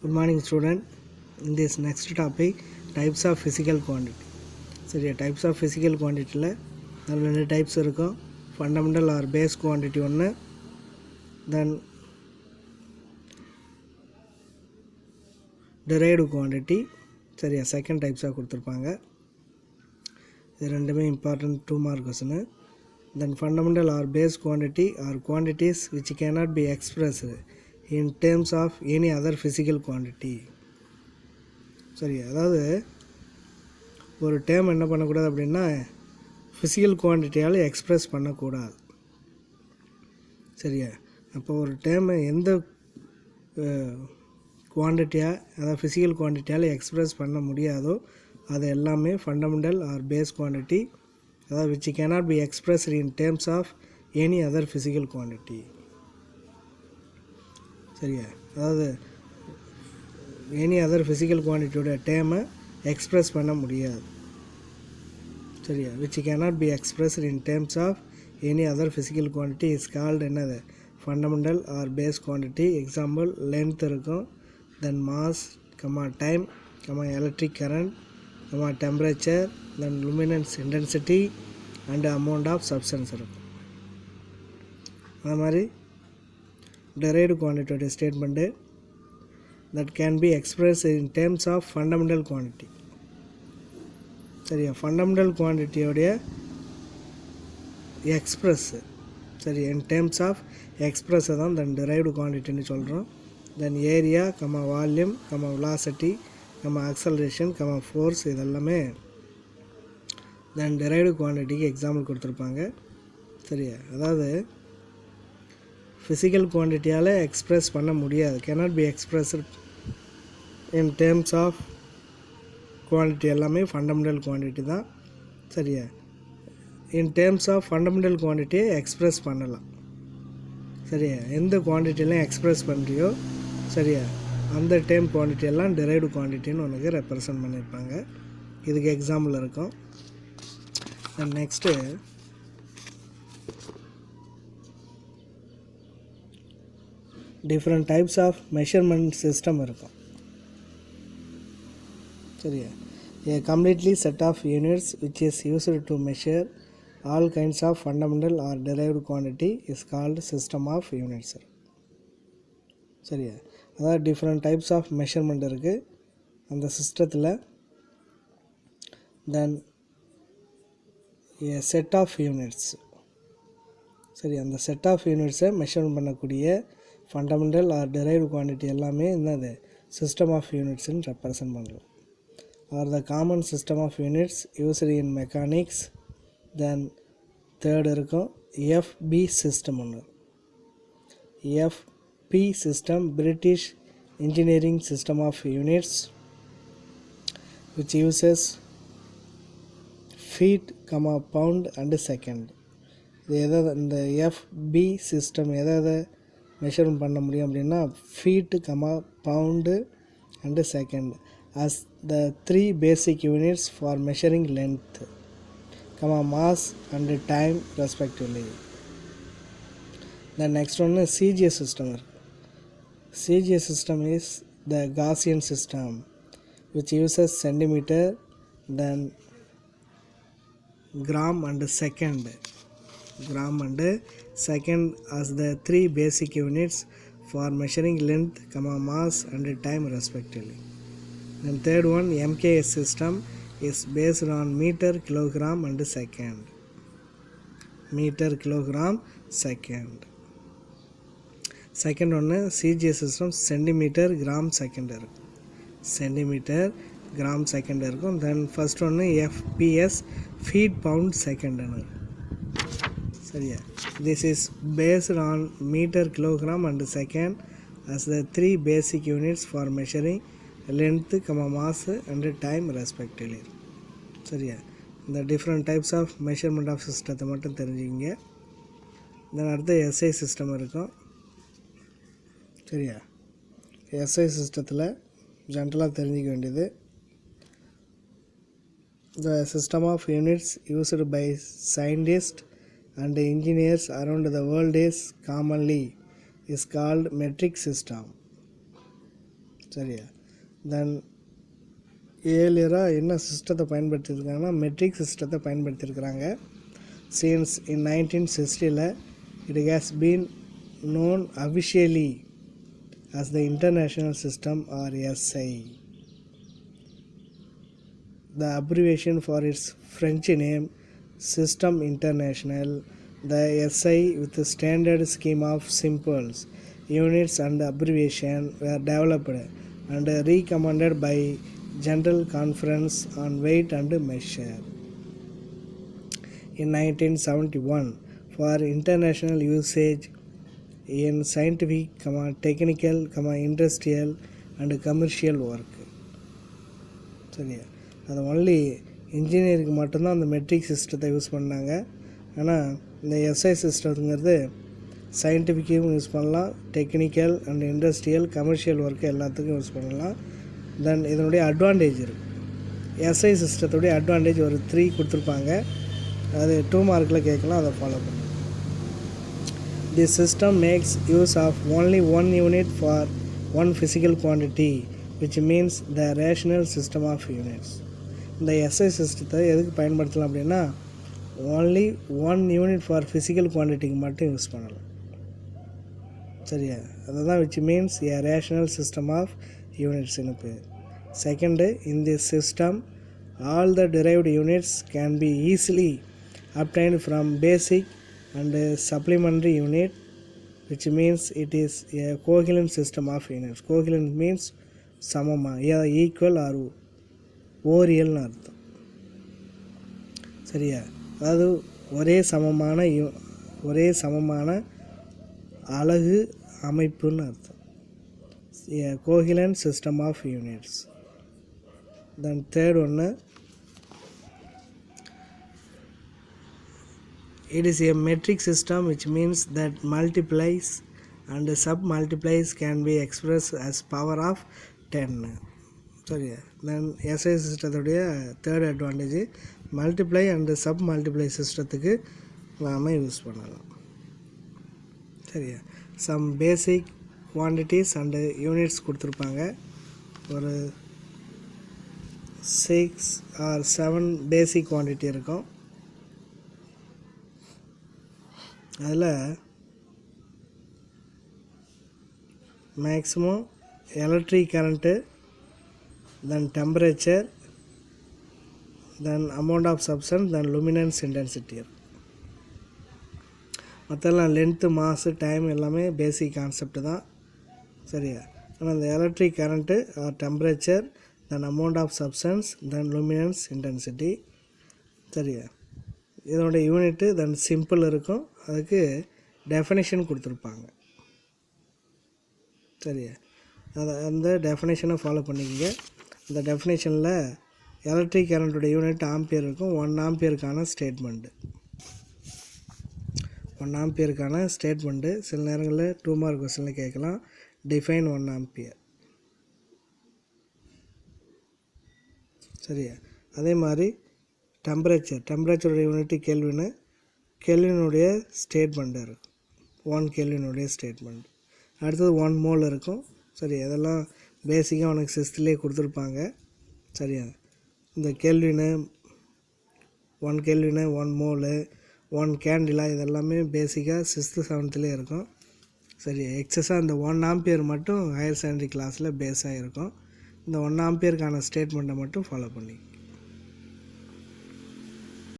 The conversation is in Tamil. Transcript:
Good morning student. In this next topic, types of physical quantity. சரியா, types of physical quantityல அதில் 2 types இருக்கும். Fundamental or base quantity ஒன்று, then derived quantity. சரியா, second types கொடுத்துருப்பாங்க. இது ரெண்டுமே important 2 mark question. Then fundamental or base quantity are quantities which cannot be expressed in terms of any other physical quantity. சரியா, அதாவது ஒரு டேர்ம் என்ன பண்ணக்கூடாது அப்படின்னா ஃபிசிக்கல் குவான்டிட்டியால் எக்ஸ்ப்ரெஸ் பண்ணக்கூடாது. சரியா, அப்போ ஒரு டேர்மை எந்த குவான்டிட்டியாக அதாவது ஃபிசிக்கல் குவான்டிட்டியால் எக்ஸ்ப்ரெஸ் பண்ண முடியாதோ அது எல்லாமே ஃபண்டமெண்டல் ஆர் பேஸ் குவான்டிட்டி, அதாவது which cannot be expressed in terms of any other physical quantity. சரியா, அதாவது எனி அதர் ஃபிசிக்கல் குவான்டிட்டியோட டேர்மை எக்ஸ்ப்ரெஸ் பண்ண முடியாது. சரியா, which cannot be expressed in terms of any other physical quantity is called என்னது, fundamental or base quantity. Example length இருக்கும், then mass, time, electric current, temperature, then luminance intensity and amount of substance இருக்கும். அது மாதிரி derived quantity statement that can be expressed in terms of fundamental quantity. சரியா, ஃபண்டமெண்டல் குவான்டிட்டியோடைய எக்ஸ்ப்ரெஸ், சரி, in terms of எக்ஸ்ப்ரெஸ்ஸை தான் தென் derived quantityன்னு சொல்கிறோம். Then area, volume, velocity, acceleration, force, இதெல்லாமே தென் derived quantityக்கு எக்ஸாம்பிள் கொடுத்துருப்பாங்க. சரியா, அதாவது ஃபிசிக்கல் குவான்டிட்டியால் எக்ஸ்ப்ரெஸ் பண்ண முடியாது, cannot be expressed in terms of குவான்டிட்டி எல்லாமே ஃபண்டமெண்டல் குவான்டிட்டி தான். சரியா, இன் டேர்ம்ஸ் ஆஃப் ஃபண்டமெண்டல் குவான்டிட்டியை எக்ஸ்ப்ரெஸ் பண்ணலாம். சரியா, எந்த குவான்டிட்டியெல்லாம் எக்ஸ்ப்ரெஸ் பண்ணுறியோ சரியா அந்த டேர்ம் குவான்டிட்டியெல்லாம் derived குவான்டிட்டின்னு உனக்கு ரெப்ரசன்ட் பண்ணியிருப்பாங்க. இதுக்கு எக்ஸாம்பிள் இருக்கும். Next different types of measurement system இருக்கும். சரியா, a completely set of units which is used to measure all kinds of fundamental or derived quantity is called system of units. சரியா, அதாவது டிஃப்ரெண்ட் டைப்ஸ் ஆஃப் மெஷர்மெண்ட் இருக்குது அந்த சிஸ்டத்தில். தென் a set of units, சரி, அந்த செட் ஆஃப் யூனிட்ஸை மெஷர் பண்ணக்கூடிய ஃபண்டமெண்டல் ஆர் derived குவான்டிட்டி எல்லாமே என்னது, சிஸ்டம் ஆஃப் யூனிட்ஸ்ன்னு ரெப்ரசன்ட் பண்ணுறோம். Are the common system of units used in mechanics. Then third இருக்கும் எஃப்பி சிஸ்டம். ஒன்று F P system, British engineering system of units which uses feet, pound and second. இது எதாவது இந்த எஃப்பி சிஸ்டம் எதாவது மெஷர்மெண்ட் பண்ண முடியும் அப்படின்னா feet, pound and second as the 3 basic units for measuring length, mass and time respectively. The next one is CGS system. CGS system is the Gaussian system which uses centimeter, then gram and second as the 3 basic units for measuring length, mass and time respectively. Then third one, MKS system is based on meter, kilogram and second. Meter, kilogram, second. Second one, CGS system, centimeter, gram, second. Centimeter, gram, second. Then first one, FPS, feet, pound, second. சரியா, this is based on meter, kilogram and second as the 3 basic units for measuring length, mass and time respectively. சரியா, இந்த different types of measurement of சிஸ்டத்தை மட்டும் தெரிஞ்சுக்கிங்க. தென் அடுத்து எஸ்ஐ சிஸ்டம் இருக்கும். சரியா, எஸ்ஐ சிஸ்டத்தில் ஜென்ரலாக தெரிஞ்சிக்க வேண்டியது, the system of units used by scientists and engineers around the world is commonly called metric system. சரியா. தென் ஏர்லியராக என்ன சிஸ்டத்தை பயன்படுத்தியிருக்காங்கன்னா மெட்ரிக் சிஸ்டத்தை பயன்படுத்தியிருக்கிறாங்க. Since in 1960 it has been known officially as the International System or SI. The abbreviation for its French name System International. The SI with a standard scheme of symbols, units and abbreviation were developed and recommended by General Conference on Weight and Measure in 1971 for international usage in scientific, technical, industrial and commercial work. சரியா. அது ஒன்லி இன்ஜினியருக்கு மட்டும்தான் அந்த மெட்ரிக் சிஸ்டத்தை யூஸ் பண்ணாங்க. ஆனால் இந்த எஸ்ஐ சிஸ்டத்துங்கிறது சயின்டிஃபிக்கும் யூஸ் பண்ணலாம், technical and industrial commercial work எல்லாத்துக்கும் யூஸ் பண்ணலாம். தென் இதனுடைய அட்வான்டேஜ் இருக்குது. எஸ்ஐ சிஸ்டத்துடைய அட்வான்டேஜ் ஒரு 3 கொடுத்துருப்பாங்க. அது 2 மார்க்கில் கேட்கலாம், அதை ஃபாலோ பண்ணும். The system makes use of only one unit for one physical quantity, which means the rational system of units. இந்த எஸ்ஐ சிஸ்டத்தை எதுக்கு பயன்படுத்தலாம் அப்படின்னா only one unit for physical quantityக்கு மட்டும் யூஸ் பண்ணலாம். சரியா. அதுதான் which means a rational system of unitsனு பேர். Second, in this system all the derived units can be easily obtained from basic and supplementary unit, which means it is a coherent system of units. Coherent means சமமா, ஈக்குவல் ஆர் ஓரியல்னு அர்த்தம். சரியா. அதாவது ஒரே சமமான அலகு அமைப்புன்னு அர்த்தம். a coherent system of units. Then third one, it is a metric system, which means that multiplies and sub-multiplies can be expressed as power of 10. சரியா. தென் எஸ்ஐ சிஸ்டத்துடைய third advantage multiply and sub multiply சிஸ்டத்துக்கு நாம் யூஸ் பண்ணலாம். சரியா. Some basic quantities and units கொடுத்துருப்பாங்க. ஒரு 6 or 7 பேசிக் குவான்டிட்டி இருக்கும். அதில் maximum electric current, then temperature, then amount of substance, then luminance intensity. மற்றெல்லாம் லென்த்து, மாஸு, டைம் எல்லாமே பேசிக் கான்செப்ட் தான். சரியா. ஆனால் இந்த electric current or temperature, then amount of substance, then luminance intensity. சரியா. இதனுடைய யூனிட்டு தென் சிம்பிள் இருக்கும். அதுக்கு டெஃபினேஷன் கொடுத்துருப்பாங்க. சரியா. அந்த டெஃபினேஷனை ஃபாலோ பண்ணிக்கங்க. இந்த டெஃபினேஷனில் எலக்ட்ரிக் கரண்ட்டுடைய யூனிட் ஆம்பியர் இருக்கும். 1 ஆம்பியருக்கான ஸ்டேட்மெண்ட்டு 1 ஆம்பியருக்கான ஸ்டேட்மெண்ட்டு சில நேரங்களில் 2 மார்க் கொஸ்டினில் கேட்கலாம். Define 1 ampere. சரியா. அதே மாதிரி டெம்பரேச்சருடைய யூனிட்டு கெல்வினுடைய ஸ்டேட்மெண்ட்டு இருக்கும். 1 கெல்வினுடைய ஸ்டேட்மெண்ட். அடுத்தது 1 மோல் இருக்கும். சரி, அதெல்லாம் பேசிக்காக உனக்கு 6th கொடுத்துருப்பாங்க. சரியா. இந்த கெல்வினு 1 கெல்வினு 1 மோலு 1 கேண்டிலா இதெல்லாமே பேசிக்காக 6th 7th இருக்கும். சரி, எக்ஸஸாக இந்த 1 ஆம்பியர் மட்டும் ஹையர் செகண்டரி கிளாஸில் பேஸாக இருக்கும். இந்த 1 ஆம்பியருக்கான ஸ்டேட்மெண்ட்டை மட்டும் ஃபாலோ பண்ணி